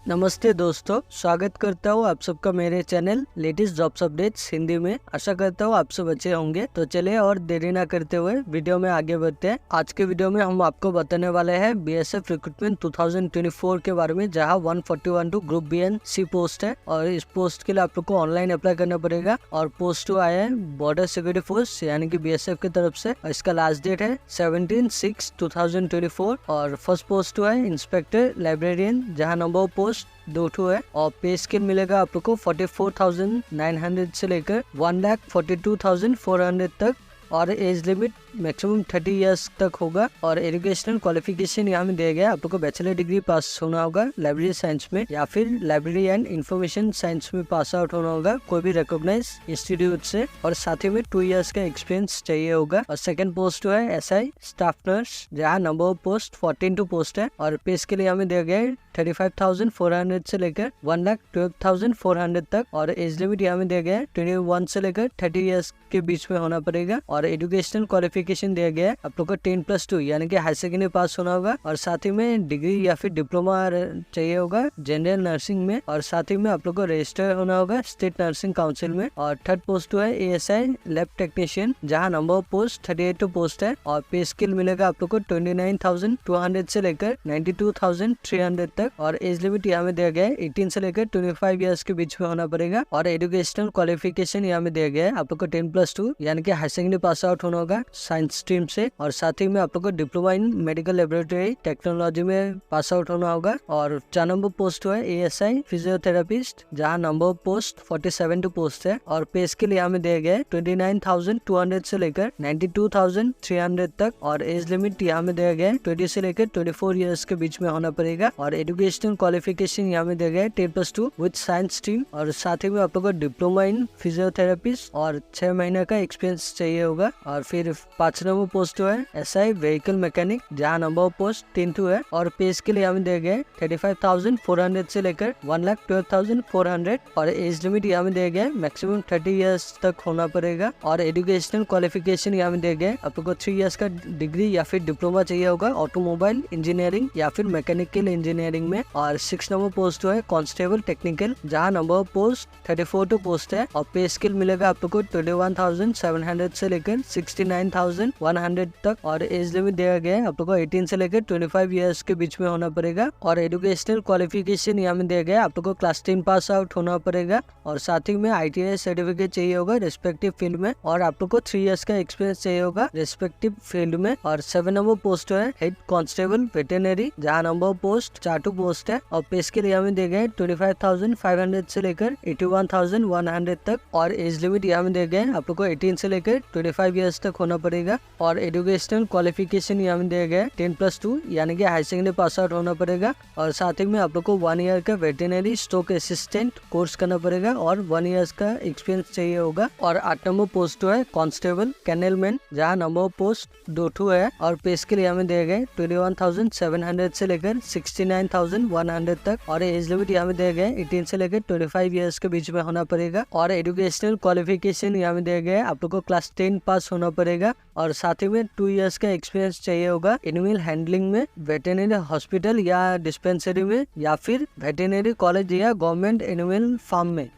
नमस्ते दोस्तों, स्वागत करता हूँ आप सबका मेरे channel latest jobs updates Hindi में। आशा करता हूँ आप सब अच्छे होंगे। तो चलिए और देरी ना करते हुए वीडियो में आगे बढ़ते हैं। आज के वीडियो में हम आपको बताने वाले हैं बीएसएफ रिक्रूटमेंट 2024 के बारे में, जहाँ 141 to group B and C post है और इस पोस्ट के लिए आप लोग को ऑनलाइन अप्लाई करना पड़ेगा। और पोस्ट आया है बॉर्डर सिक्योरिटी फोर्स यानी कि बीएसएफ की तरफ से। इसका लास्ट डेट है 17/6/2024 और फर्स्ट पोस्ट है इंस्पेक्टर लाइब्रेरियन, जहाँ नंबर पोस्ट 2 है। और पे स्केल मिलेगा आप लोग को 44,900 से लेकर 1,42,400 तक और एज लिमिट मैक्सिमम 30 इयर्स तक होगा। और एजुकेशनल क्वालिफिकेशन यहाँ में दिया गया है, आप लोग को बैचलर डिग्री पास होना होगा लाइब्रेरी साइंस में या फिर लाइब्रेरी एंड इंफॉर्मेशन साइंस में पास आउट होना होगा कोई भी रिकॉग्नाइज इंस्टीट्यूट से, और साथ ही में 2 इयर्स का एक्सपीरियंस चाहिए होगा। और सेकंड पोस्ट है एसआई स्टाफ नर्स, जहाँ नंबर ऑफ पोस्ट 42 पोस्ट है और पे स्केल यहाँ में दिया गया है 35,400 से लेकर 1,12,400 तक और एज लिमिट यहाँ में दिया गया है 21 से लेकर 30 इयर्स के बीच में होना पड़ेगा। और एजुकेशनल क्वालिफिकेशन दिया गया है, आप लोग को 10+2 यानी कि हाई सेकेंडरी पास होना होगा और साथ ही में डिग्री या फिर डिप्लोमा चाहिए होगा जनरल नर्सिंग में, और साथ ही में आप लोग को रजिस्टर होना होगा स्टेट नर्सिंग काउंसिल में। और थर्ड पोस्ट है एएसआई लैब टेक्नीशियन, जहाँ नंबर ऑफ पोस्ट 38 पोस्ट है और पे स्केल मिलेगा आप लोग को 29,200 से लेकर 92,300 तक और एज लिमिट यहाँ में दिया गया है 18 से लेकर 25 इयर्स के बीच में होना पड़ेगा। और एजुकेशनल क्वालिफिकेशन यहाँ में दिया गया है, आप लोग को 10+2 यानी कि हाई सेकेंडरी पास आउट होना होगा साइंस स्ट्रीम से, और साथ ही में आप लोग को diploma in medical laboratory technology में पास आउट होना होगा। और 4 नंबर पोस्ट है एएसआई फिजियोथेरापिस्ट, जहाँ नंबर पोस्ट 47 पोस्ट है और पे स्केल यहाँ में दिया गया है 29,200 से लेकर 92,300 तक और एज लिमिट यहाँ में दिया गया है 20 से लेकर 24 इयर्स के बीच में होना पड़ेगा। और एजुकेशनल क्वालिफिकेशन यहाँ में दिया गया है 10+2 विद साइंस स्ट्रीम, और साथ ही में आप लोग को डिप्लोमा इन फिजियोथेरापिस्ट और 6 महीने का एक्सपीरियंस चाहिए होगा। और फिर 5 नंबर पोस्ट है एसआई व्हीकल मैकेनिक, जहाँ नंबर पोस्ट 3 है और पे स्केल यहाँ में दिया गया है 35,400 से लेकर 1,12,400 और एज लिमिट यहाँ में दिया गया है मैक्सिमम 30 इयर्स तक होना पड़ेगा। और एजुकेशनल क्वालिफिकेशन यहाँ में दिया गया है, आप लोग को 3 इयर्स का डिग्री या फिर डिप्लोमा चाहिए होगा ऑटोमोबाइल इंजीनियरिंग या फिर मैकेनिकल इंजीनियरिंग में। और 6 नंबर पोस्ट है कांस्टेबल टेक्निकल, जहाँ नंबर पोस्ट 34 पोस्ट है और पे स्केल मिलेगा आप लोग को 21,700 से लेकर 69,100 तक और एज लिमिट दिया गया है आप लोग को 18 से लेकर 25 इयर्स के बीच में होना पड़ेगा। और एजुकेशनल क्वालिफिकेशन यहाँ में दिया गया है, आप लोग को क्लास 10 पास आउट होना पड़ेगा और साथ ही में ITI सर्टिफिकेट चाहिए होगा रिस्पेक्टिव फील्ड में, और आप लोग को 3 इयर्स का एक्सपीरियंस चाहिए होगा रिस्पेक्टिव फील्ड में। और 7 नंबर पोस्ट है हेड कांस्टेबल वेटरनरी, जहाँ नंबर पोस्ट 4 पोस्ट है और पे स्केल यहाँ में दिया गया है 25,500 से लेकर 81,100 तक और एज लिमिट यहाँ में दिया गया है आप लोग को 18 से लेकर 25 इयर्स तक होना पड़ेगा। और एजुकेशनल क्वालिफिकेशन यहाँ में दिया गया है 10+2 यानी कि हाई सेकेंडरी पास आउट होना पड़ेगा और साथ ही में आप लोग को 1 ईयर का वेटरनरी स्टॉक असिस्टेंट कोर्स करना पड़ेगा और 1 ईयर्स का एक्सपीरियंस चाहिए होगा। और 8 नंबर पोस्ट है कांस्टेबल कैनलमैन, जहाँ नंबर पोस्ट 2 है और पे स्केल यहाँ में दिया गया है 21,700 से लेकर 69,100 तक और एज लिमिट यहाँ में दिया गया है 18 से लेकर 25 इयर्स के बीच में होना पड़ेगा। और एजुकेशनल क्वालिफिकेशन यहाँ में दिया गया है, आप लोग को क्लास 10 पास होना पड़ेगा और साथ ही में 2 इयर्स का एक्सपीरियंस चाहिए होगा एनिमल हैंडलिंग में, वेटरनरी हॉस्पिटल या डिस्पेंसरी में या फिर वेटरनरी कॉलेज या गवर्नमेंट एनिमल फार्म में।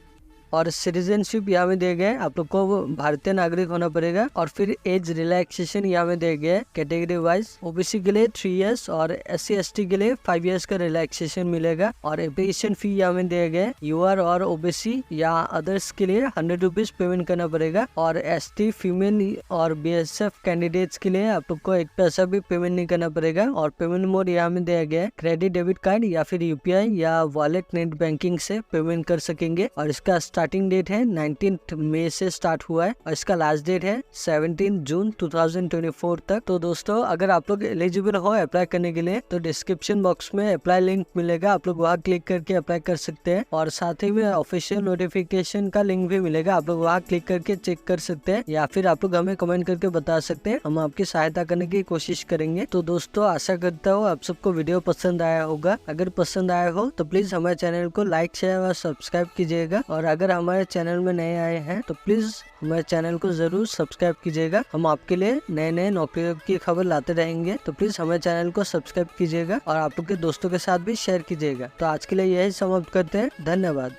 और सिटीजनशिप यहाँ में दिया गया है, आप लोग को भारतीय नागरिक होना पड़ेगा। और फिर एज रिलैक्सेशन यहाँ में दिया गया है कैटेगरी वाइज, ओबीसी के लिए 3 इयर्स और SC/ST के लिए 5 इयर्स का रिलैक्सेशन मिलेगा। और एप्लीकेशन फी यहाँ में दिया गया है UR और OBC या अदर्स के लिए 100 रुपीज पेमेंट करना पड़ेगा। और ST फीमेल और BSF कैंडिडेट्स के लिए आप लोग को 1 पैसा भी पेमेंट नहीं करना पड़ेगा। और पेमेंट मोड यहाँ में दिया गया है क्रेडिट डेबिट कार्ड या फिर UPI या वॉलेट नेट बैंकिंग से पेमेंट कर सकेंगे। और इसका स्टार्टिंग डेट है 19 मई से स्टार्ट हुआ है और इसका लास्ट डेट है 17 जून 2024 तक। तो दोस्तों, अगर आप लोग एलिजिबल हो अप्लाई करने के लिए तो डिस्क्रिप्शन बॉक्स में अप्लाई लिंक मिलेगा, आप लोग वहाँ क्लिक करके अप्लाई कर सकते हैं। और साथ ही में ऑफिशियल नोटिफिकेशन का लिंक भी मिलेगा, आप लोग वहाँ क्लिक करके चेक कर सकते हैं या फिर आप लोग हमें कमेंट करके बता सकते हैं, हम आपकी सहायता करने की कोशिश करेंगे। तो दोस्तों, आशा करता हूँ आप सबको वीडियो पसंद आया होगा। अगर पसंद आया हो तो प्लीज हमारे चैनल को लाइक शेयर और सब्सक्राइब कीजिएगा। और अगर अगर हमारे चैनल में नए आए हैं तो प्लीज हमारे चैनल को जरूर सब्सक्राइब कीजिएगा। हम आपके लिए नए नए नौकरियों की खबर लाते रहेंगे, तो प्लीज हमारे चैनल को सब्सक्राइब कीजिएगा और आप लोग के दोस्तों के साथ भी शेयर कीजिएगा। तो आज के लिए यही समाप्त करते हैं। धन्यवाद।